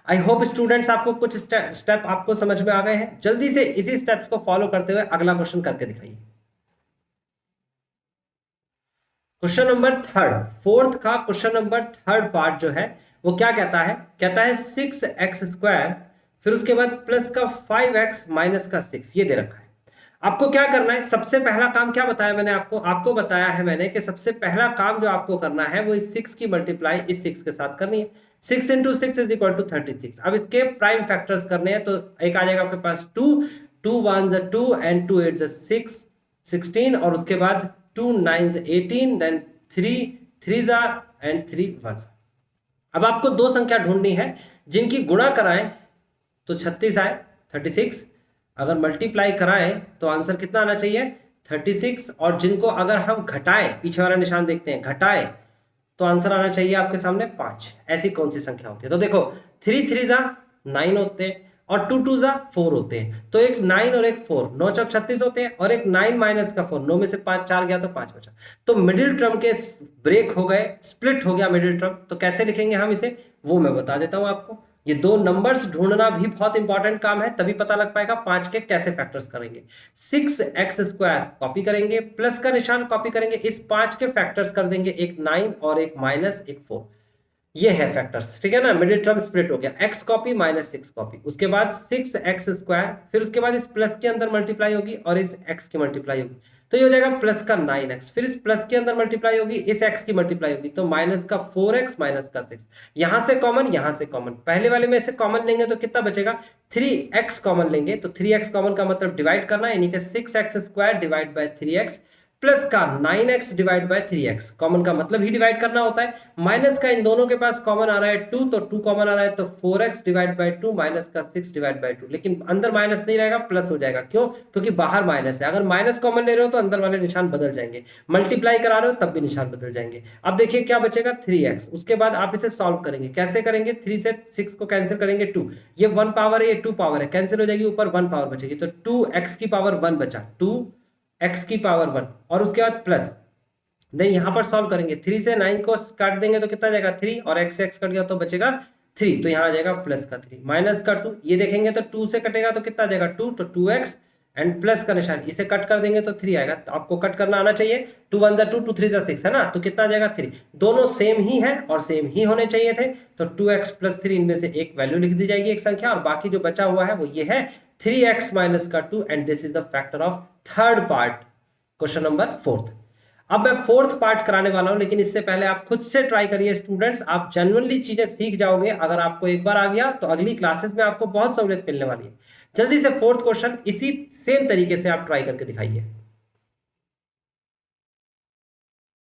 Speaker 1: I hope students आपको कुछ स्टेप आपको समझ में आ गए हैं। जल्दी से इसी स्टेप्स को फॉलो करते हुए अगला क्वेश्चन करके दिखाइए। क्वेश्चन नंबर 3, फोर्थ का क्वेश्चन नंबर 3 पार्ट जो है वो क्या कहता है, कहता है 6x², फिर उसके बाद प्लस का 5x माइनस का 6, ये दे रखा है। आपको क्या करना है, सबसे पहला काम क्या बताया मैंने आपको बताया है मैंने कि सबसे पहला काम जो आपको करना है वो इस 6 की मल्टीप्लाई इस 6 के साथ करनी है। 6 × 6 = 36। अब इसके प्राइम फैक्टर्स करने हैं तो एक आ जाएगा आपके पास 2, 2 1 = 2 एंड 2 8 = 6, 16 और उसके बाद 2 9 = 18, देन 3 3 एंड 3 1। अब आपको दो संख्या ढूंढनी है जिनकी गुणा कराएं तो 36 आए, 36। अगर मल्टीप्लाई कराएं तो आंसर कितना आना चाहिए, 36। और जिनको अगर हम घटाएं, पीछे वाला निशान देखते हैं, घटाएं तो आंसर आना चाहिए आपके सामने 5। ऐसी कौन सी संख्या होती है, तो देखो 3 3 = 9 होते हैं और 2 2 = 4 होते हैं, तो एक 9 और एक 4, 9 × 36 होते हैं, और एक 9 माइनस का 4, 9 में से 5 4 गया तो 5 बचा। तो मिडिल टर्म के ब्रेक हो गए, स्प्लिट हो गया मिडिल टर्म, तो कैसे लिखेंगे हम इसे वो मैं बता देता हूं आपको। ये दो नंबर्स ढूंढना भी बहुत इंपॉर्टेंट काम है, तभी पता लग पाएगा 5 के कैसे फैक्टर्स करेंगे। 6x² कॉपी करेंगे, प्लस का निशान कॉपी करेंगे, इस 5 के फैक्टर्स कर देंगे, एक 9 और एक माइनस एक 4, ये है फैक्टर्स, ठीक है ना। मिडिल टर्म स्प्लिट हो गया, x कॉपी माइनस 6 कॉपी, उसके बाद 6x², फिर उसके बाद इस प्लस के अंदर मल्टीप्लाई होगी और इस x की मल्टीप्लाई होगी, तो ये हो जाएगा प्लस का 9x, फिर इस प्लस के अंदर मल्टीप्लाई होगी, इस x की मल्टीप्लाई होगी, तो माइनस का 4x माइनस का 6, यहां से कॉमन, यहां से कॉमन, पहले वाले में से कॉमन लेंगे तो कितना बचेगा, 3x कॉमन लेंगे, तो 3x कॉमन का मतलब डिवाइड करना, यानी कि 6x² divide by 3x plus का 9x divide by 3x, common का मतलब ही डिवाइड करना होता है, माइनस का इन दोनों के पास कॉमन आ रहा है 2, तो 2 कॉमन आ रहा है, तो 4x डिवाइड बाय 2 माइनस का 6 डिवाइड बाय 2, लेकिन अंदर माइनस नहीं रहेगा, प्लस हो जाएगा, क्यों, क्योंकि बाहर माइनस है, अगर माइनस कॉमन ले रहे हो तो अंदर वाले निशान बदल जाएंगे, मल्टीप्लाई करा रहे हो तब भी निशान बदल जाएंगे। अब देखिए क्या बचेगा 3x, उसके बाद आप इसे सॉल्व करेंगे, कैसे करेंगे, 3 से 6 को कैंसिल करेंगे 2, ये 1 पावर है, ये 2 पावर है, कैंसिल हो जाएगी, ऊपर 1 पावर बचेगी, तो 2x की पावर 1 बचा, 2x की पावर 1, और उसके बाद प्लस, नहीं यहां पर सॉल्व करेंगे, 3 से 9 को काट देंगे तो कितना जाएगा 3, और x से x कट गया तो बचेगा 3, तो यहां आ जाएगा प्लस का 3 माइनस का 2, ये देखेंगे तो 2 से कटेगा तो कितना जाएगा 2, तो 2x एंड प्लस का निशान, इसे कट कर देंगे तो 3 आएगा, तो आपको कट करना आना चाहिए, 2 1 जा 2, 2 3 जा 6 है ना, तो कितना जाएगा 3, दोनों सेम ही है और सेम ही होने चाहिए थे, तो 2x प्लस 3 इनमें से एक वैल्यू लिख दी जाएगी, एक संख्या, और बाकी जो बचा हुआ है वो ये है 3x माइनस का 2, and this is the factor of third part, question number 4। अब मैं फोर्थ पार्ट कराने वाला हूं, लेकिन इससे पहले आप खुद से ट्राई करिए स्टूडेंट्स, आप जेन्युइनली चीजें सीख जाओगे, अगर आपको एक बार आ गया तो अगली क्लासेस में आपको बहुत सहूलियत मिलने वाली है। जल्दी से फोर्थ क्वेश्चन इसी सेम तरीके से आप ट्राई करके दिखाइए।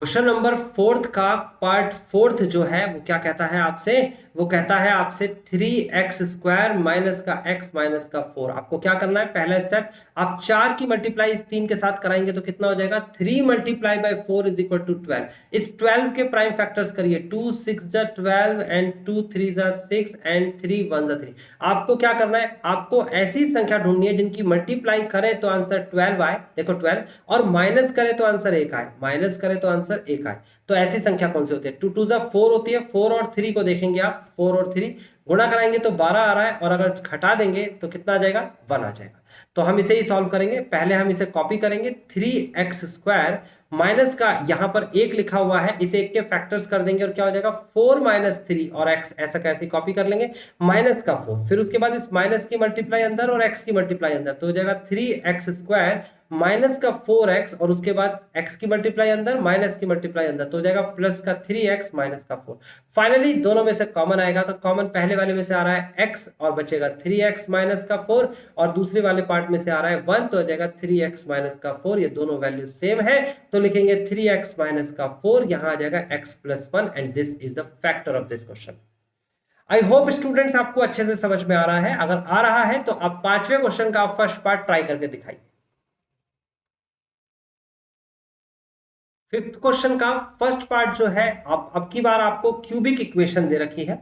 Speaker 1: क्वेश्चन नंबर फोर्थ का पार्ट फोर्थ जो है वो क्या कहता है आपसे, वो कहता है आपसे 3x² माइनस का x माइनस का 4। आपको क्या करना है, पहला स्टेप, आप 4 की मल्टीप्लाई इस 3 के साथ कराएंगे तो कितना हो जाएगा, 3 multiply by 4 is equal to 12। इस 12 के प्राइम फैक्टर्स करिए, 2 6 जा 12 एंड 2 3 जा 6 एंड 3 1 जा 3। आपको क्या करना है, आपको ऐसी संख्या ढूंढनी है जिनकी मल्टीप्लाई करें तो आंसर 12 आए, देखो 12, और माइनस करें तो आंसर 1 आए, माइनस करें तो आंसर 1 आए। तो ऐसी संख्या कौन सी होती है, 2 2 जा 4 होती है, 4 और 3 को देखेंगे आप, 4 और 3 गुणा कराएंगे तो 12 आ रहा है, और अगर घटा देंगे तो कितना आ जाएगा, 1 आ जाएगा। तो हम इसे ही सॉल्व करेंगे, पहले हम इसे कॉपी करेंगे, 3x² माइनस का यहां पर 1 लिखा हुआ है, इसे 1 के फैक्टर्स कर देंगे और क्या हो जाएगा 4 माइनस 3, और x ऐसा कैसे कॉपी कर लेंगे, माइनस का 4, फिर उसके बाद इस माइनस की मल्टीप्लाई अंदर और x की मल्टीप्लाई अंदर, तो हो जाएगा 3x² माइनस का 4x, और उसके बाद x की मल्टीप्लाई अंदर माइनस की मल्टीप्लाई अंदर, तो हो जाएगा प्लस का 3x माइनस का 4। फाइनली दोनों में से कॉमन आएगा, तो कॉमन पहले वाले में से आ रहा है x और बचेगा 3x माइनस का 4, और दूसरे वाले पार्ट में से आ रहा है 1, तो हो जाएगा 3x माइनस का 4, ये दोनों वैल्यू सेम है, तो लिखेंगे 3x माइनस का 4, यहां आ जाएगा x plus 1, and this is the factor of this question. I hope students आपको अच्छे से समझ में आ रहा है, अगर आ रहा है तो आप 5वें क्वेश्चन का फर्स्ट पार्ट ट्राई करके दिखाइए। फिफ्थ क्वेश्चन का फर्स्ट पार्ट जो है, अब की बार आपको क्यूबिक इक्वेशन दे रखी है,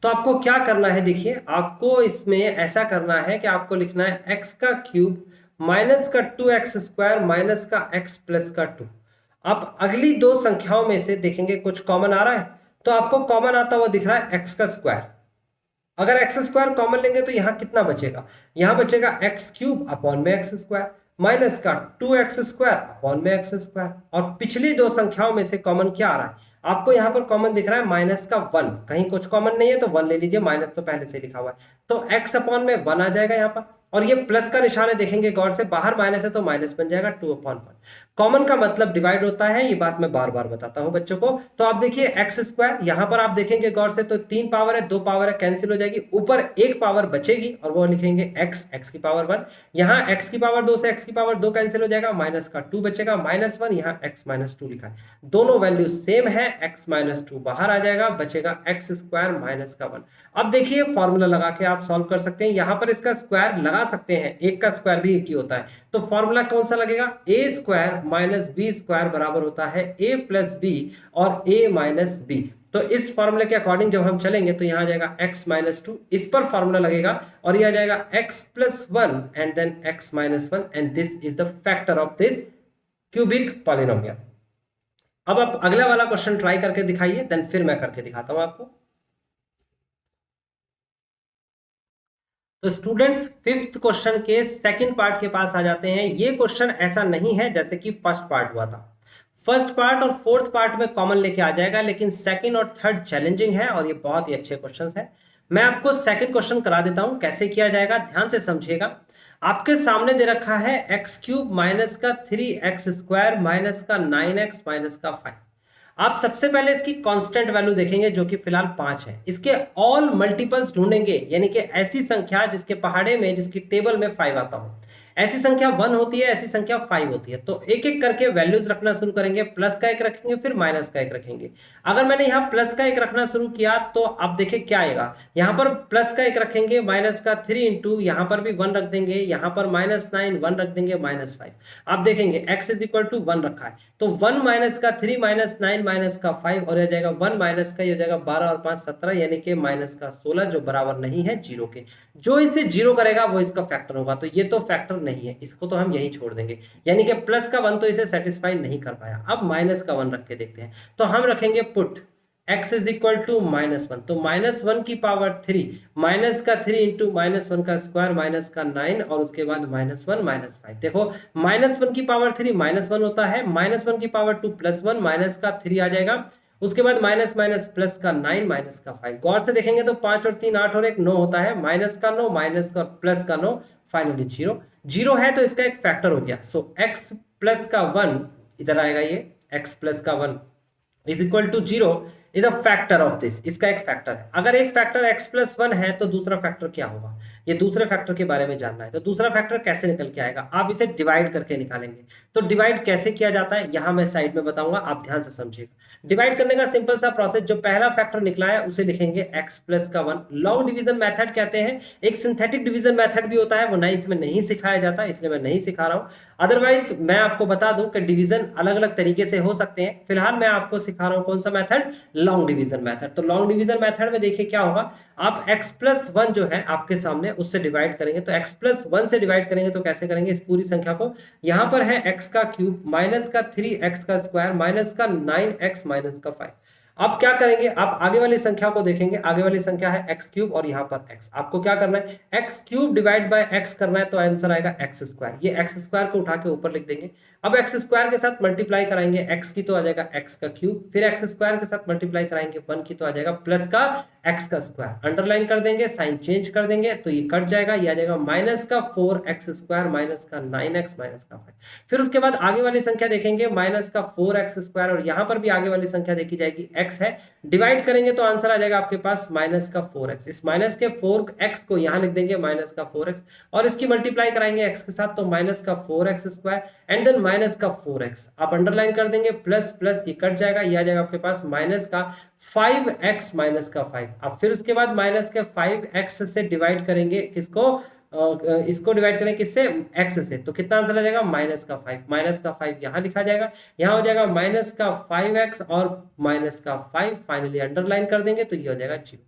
Speaker 1: तो आपको क्या करना है, देखिए आपको इसमें ऐसा करना है कि आपको लिखना है x का क्यूब माइनस का 2x² माइनस का x प्लस का 2। आप अगली दो संख्याओं में से देखेंगे कुछ कॉमन आ रहा है, तो आपको कॉमन आता हुआ दिख रहा है x का स्क्वायर, अगर x² कॉमन लेंगे तो यहां कितना बचेगा, यहां बचेगा x³ अपॉन में x² माइनस का 2x² अपॉन में x², और पिछली दो संख्याओं में से कॉमन क्या आ रहा है, आपको यहां पर कॉमन दिख रहा है माइनस का 1, कहीं कुछ कॉमन नहीं है तो 1 ले लीजिए, माइनस तो पहले से लिखा हुआ है, तो x अपॉन में 1 आ जाएगा यहाँ पर, और ये प्लस का निशान है, देखेंगे गौर से, बाहर माइनस है तो माइनस बन जाएगा 2/1। कॉमन का मतलब डिवाइड होता है, ये बात मैं बार बार बताता हूं बच्चों को। तो आप देखिए x², यहां पर आप देखेंगे गौर से, तो 3 पावर है, 2 पावर है, कैंसिल हो जाएगी, ऊपर 1 पावर बचेगी और वो लिखेंगे x की पावर 1, यहां x की पावर 2 से x की पावर 2 कैंसिल हो जाएगा, माइनस का 2 बचेगा, -1, यहां x - 2 लिखा है, दोनों वैल्यू सेम है, x - 2 बाहर आ जाएगा, बचेगा x² माइनस का 1। अब देखिए फॉर्मूला लगा के आप सॉल्व कर सकते हैं, यहां पर इसका स्क्वायर लगा सकते हैं, एक का स्क्वायर भी एक ही होता है, तो फॉर्मूला कौन सा लगेगा, a² माइनस b² बराबर होता है a प्लस बी और a माइनस बी। तो इस फॉर्मूले के अकॉर्डिंग जब हम चलेंगे तो यहां आ जाएगा x - 2, इस पर फॉर्मूला लगेगा, और यह आ जाएगा x plus 1 and then x - 1, and this is the factor of this cubic polynomial. अब आप अगला वाला क्वेश्चन ट्राई करके दिखाइए, देन फिर मैं करके दिखाता हूं आपको। तो स्टूडेंट्स फिफ्थ क्वेश्चन के सेकंड पार्ट के पास आ जाते हैं। ये क्वेश्चन ऐसा नहीं है जैसे कि फर्स्ट पार्ट हुआ था, फर्स्ट पार्ट और फोर्थ पार्ट में कॉमन लेके आ जाएगा, लेकिन सेकंड और थर्ड चैलेंजिंग है और ये बहुत ही अच्छे क्वेश्चंस हैं। मैं आपको सेकंड क्वेश्चन करा देता हूं, कैसे किया जाएगा ध्यान से समझिएगा। आपके सामने दे रखा है एक्स क्यूब माइनस का 3x² माइनस का 9x माइनस का 5। आप सबसे पहले इसकी कांस्टेंट वैल्यू देखेंगे जो कि फिलहाल 5 है। इसके ऑल मल्टीपल्स ढूंढेंगे, यानी कि ऐसी संख्या जिसके पहाड़े में, जिसकी टेबल में 5 आता हो। ऐसी संख्या 1 होती है, ऐसी संख्या 5 होती है। तो एक एक करके वैल्यूज रखना शुरू करेंगे। प्लस का 1 रखेंगे, फिर माइनस का 1 रखेंगे। अगर मैंने यहाँ प्लस का 1 रखना शुरू किया तो आप देखिए क्या आएगा। यहाँ पर प्लस का 1 रखेंगे, माइनस का 3 इंटू, यहाँ पर भी 1 रख देंगे, यहाँ पर -9 1 रख देंगे, -5। आप देखेंगे x इज इक्वल टू 1 रखा है, तो 1 माइनस का 3 -9 माइनस का 5 और यह जाएगा 1 माइनस का, ये हो जाएगा 12 और 5 17, यानी कि माइनस का 16, जो बराबर नहीं है 0 के। जो इसे 0 करेगा वो इसका फैक्टर होगा। तो ये तो फैक्टर नहीं है, इसको तो हम यही छोड़ देंगे, यानी कि प्लस का 1 तो इसे सेटिस्फाई नहीं कर पाया। अब माइनस का 1 रख के देखते हैं। तो हम रखेंगे put x is equal to -1, तो -1 की पावर 3, माइनस का 3 इंटू -1 का स्क्वायर माइनस का 9 और उसके बाद -1 -5। देखो -1 की पावर 3 -1 होता है, -1 की पावर 2 +1 माइनस का 3 आ जाएगा, उसके बाद माइनस माइनस प्लस का 9 माइनस का 5। गौर से देखेंगे तो 5 और 3 8 और 1 9 होता है, माइनस का 9 माइनस का प्लस का 9, फाइनली 0। 0 है तो इसका एक फैक्टर हो गया। सो x प्लस का 1 इधर आएगा, ये x प्लस का 1 is equal to 0 is a factor of this. इसका एक फैक्टर है। अगर एक फैक्टर x प्लस 1 है तो दूसरा फैक्टर क्या होगा, ये दूसरे फैक्टर के बारे में जानना है। तो दूसरा फैक्टर कैसे निकल के आएगा, आप इसे डिवाइड करके निकालेंगे। तो डिवाइड कैसे किया जाता है यहां मैं साइड में बताऊंगा, आप ध्यान से समझिएगा। डिवाइड करने का सिंपल सा प्रोसेस, जो पहला फैक्टर निकला है उसे लिखेंगे x प्लस का 1। लॉन्ग डिवीजन मेथड कहते हैं। एक सिंथेटिक डिवीजन मेथड भी होता है, वो 9th में नहीं सिखाया जाता, इसलिए मैं नहीं सिखा रहा हूं। अदरवाइज मैं आपको बता दूं कि डिवीजन अलग अलग तरीके से हो सकते हैं। फिलहाल मैं आपको सिखा रहा हूं कौन सा मेथड, लॉन्ग डिवीजन मेथड। तो लॉन्ग डिवीजन मेथड में देखिए क्या होगा, आप x प्लस 1 जो है आपके सामने उससे डिवाइड करेंगे। तो x प्लस 1 से डिवाइड करेंगे तो कैसे करेंगे, इस पूरी संख्या को, यहां पर है x का क्यूब माइनस का 3x का स्क्वायर माइनस का 9x माइनस का 5। अब क्या करेंगे, आप आगे वाली संख्या को देखेंगे। आगे वाली संख्या है x क्यूब और यहां पर x। आपको क्या करना है, x cube divide by x करना है, तो आंसर आएगा x स्क्वायर। ये x स्क्वायर को उठा के ऊपर लिख देंगे। अब x स्क्वायर के साथ मल्टीप्लाई कराएंगे x की, तो आ जाएगा x का क्यूब, फिर x स्क्वायर के साथ मल्टीप्लाई कराएंगे 1 की, तो आ जाएगा प्लस का x का स्क्वायर। अंडरलाइन कर देंगे, साइन चेंज कर देंगे, तो ये कट जाएगा, ये आ जाएगा माइनस का 4x स्क्वायर माइनस का 9x माइनस का 5। फिर उसके बाद आगे वाली संख्या देखेंगे, माइनस का 4x स्क्वायर, और यहां पर भी आगे वाली संख्या देखी जाएगी x है। डिवाइड करेंगे तो आंसर आ जाएगा आपके पास माइनस का 4x। इस माइनस के 4x को यहां लिख देंगे माइनस का 4x, और इसकी मल्टीप्लाई कराएंगे x के साथ, तो माइनस का 4x square and then minus का 4x। आप अंडरलाइन कर देंगे, प्लस प्लस ये कट जाएगा, ये आ जाएगा आपके पास माइनस का 5x माइनस का 5। अब फिर उसके बाद माइनस के 5x से डिवाइड करेंगे किसको, इसको डिवाइड करें किससे, x से, तो कितना आंसर आ जाएगा माइनस का 5। माइनस का 5 यहां लिखा जाएगा, यहां हो जाएगा माइनस का 5x और माइनस का 5, फाइनली अंडरलाइन कर देंगे, तो ये हो जाएगा 0।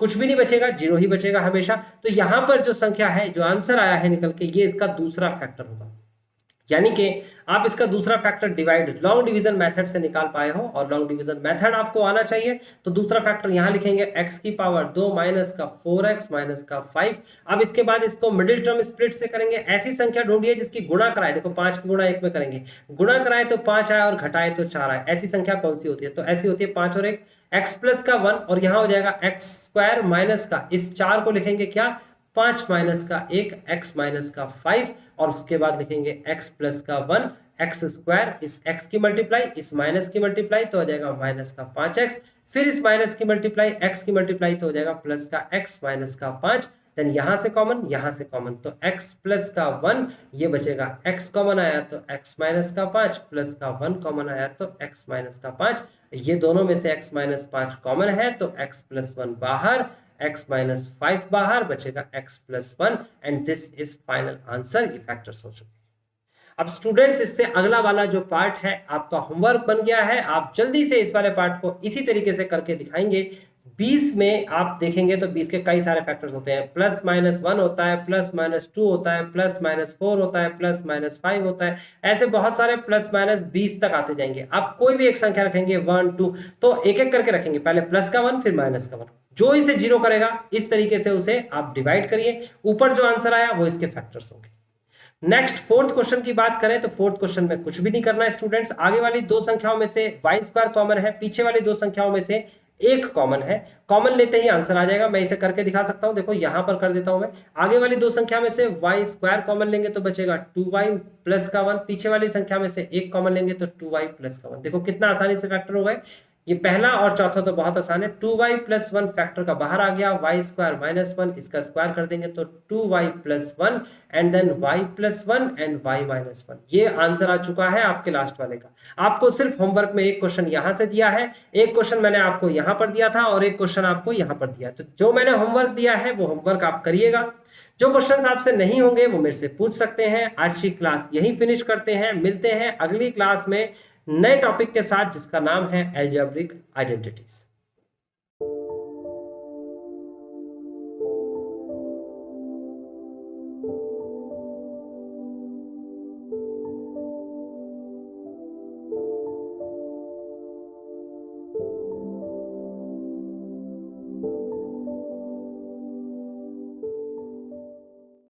Speaker 1: कुछ भी नहीं बचेगा, 0 ही बचेगा हमेशा। तो यहां पर जो संख्या है, जो आंसर आया है निकल के, ये इसका दूसरा फैक्टर होगा। यानी कि आप इसका दूसरा factor divide long division method से निकाल पाए हो, और लॉन्ग डिवीजन मेथड आपको आना चाहिए। तो दूसरा फैक्टर यहां लिखेंगे x की पावर 2 माइनस का 4x माइनस का 5। अब इसके बाद इसको मिडिल टर्म स्प्लिट से करेंगे। ऐसी संख्या ढूंढिए जिसकी गुणा कराए, देखो 5 की गुणा 1 में करेंगे, गुणा कराए तो 5 आए और घटाए तो 4 आए। ऐसी संख्या कौन सी होती है, तो ऐसी होती है 5 और 1 x प्लस का 1, और यहां हो जाएगा x स्क्वायर माइनस का, इस 4 को लिखेंगे क्या, 5 माइनस का 1 x माइनस का 5, और उसके बाद लिखेंगे x प्लस का 1 x स्क्वायर, इस x की मल्टीप्लाई इस माइनस की मल्टीप्लाई, तो हो जाएगा माइनस का 5x, फिर इस माइनस की मल्टीप्लाई x की मल्टीप्लाई, तो हो जाएगा प्लस का x माइनस का 5। देन यहां से कॉमन, यहां से कॉमन, तो x प्लस का 1 ये बचेगा, x कॉमन आया तो x माइनस का 5, प्लस का 1 कॉमन आया तो x माइनस का 5। ये दोनों में से x माइनस 5 कॉमन है, तो x प्लस 1 बाहर, x माइनस 5 बाहर, बचेगा x plus 1, and this is final answer. ये फैक्टर्स हो चुके हैं। अब स्टूडेंट्स, इससे अगला वाला जो पार्ट है आपका होमवर्क बन गया है। आप जल्दी से इस वाले पार्ट को इसी तरीके से करके दिखाएंगे। 20 में आप देखेंगे तो 20 के कई सारे फैक्टर्स होते हैं। प्लस माइनस 1 होता है, प्लस माइनस 2 होता है, प्लस माइनस 4 होता है, प्लस माइनस 5 होता है। ऐसे बहुत सारे प्लस माइनस 20 तक आते जाएंगे। आप कोई भी एक संख्या रखेंगे 1 2, तो एक एक करके रखेंगे, पहले प्लस का 1 फिर माइनस का 1। जो इसे 0 करेगा इस तरीके से उसे आप डिवाइड करिए। ऊपर जो आंसर आया वो इसके फैक्टर्स होंगे। नेक्स्ट फोर्थ क्वेश्चन की बात करें तो फोर्थ क्वेश्चन में कुछ भी नहीं करना है स्टूडेंट्स। आगे वाली दो संख्याओं में से y स्क्वायर कॉमन है, पीछे वाली दो संख्याओं में से एक कॉमन है, कॉमन लेते ही आंसर आ जाएगा। मैं इसे करके दिखा सकता हूं, देखो यहां पर कर देता हूं मैं। आगे वाली दो संख्या में से वाई स्क्वायर कॉमन लेंगे तो बचेगा 2y प्लस का 1, पीछे वाली संख्या में से एक कॉमन लेंगे तो 2y प्लस का 1। देखो कितना आसानी से फैक्टर हो गए, ये पहला और चौथा तो बहुत आसान है। 2y प्लस 1 फैक्टर का बाहर आ गया, वाई स्क्वायर माइनस 1, इसका स्क्वायर कर देंगे तो 2y plus 1 and then y plus 1 and y minus 1। ये आंसर आ चुका है आपके लास्ट वाले का। आपको सिर्फ होमवर्क में एक क्वेश्चन यहां से दिया है, एक क्वेश्चन मैंने आपको यहां पर दिया था और एक क्वेश्चन आपको यहां पर दिया। तो जो मैंने होमवर्क दिया है वो होमवर्क आप करिएगा। जो क्वेश्चंस आपसे नहीं होंगे वो मेरे से पूछ सकते हैं। आज की क्लास यहीं फिनिश करते हैं, मिलते हैं अगली क्लास में नए टॉपिक के साथ जिसका नाम है अलजेब्रिक आइडेंटिटीज।